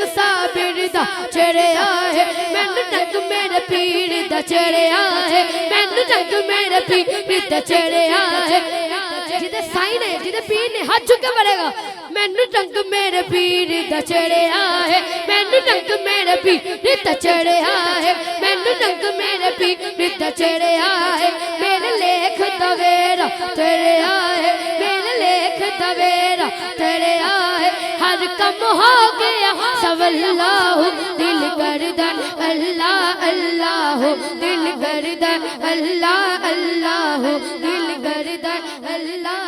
संग साबिर दा चढ़िया है मैनू रंग मेरे पीर दा चढ़िया है मैनू रंग मेरे पीर दा चढ़िया है जिदे साइन है जिदे पीर ने हाथ चुक के पड़ेगा मैनू रंग मेरे पीर दा चढ़िया है मैनू रंग मेरे पीर दा चढ़िया है मैनू रंग मेरे पीर दा चढ़िया है मेरे लेख तवेरा चढ़िया है मेरे लेख तवेरा चढ़िया है हर कम हो गया सवल्लाहु दिल गर्दन अल्लाह अल्लाह दिल गर्दन अल्लाह अल्लाह दिल गर्दन अल्लाह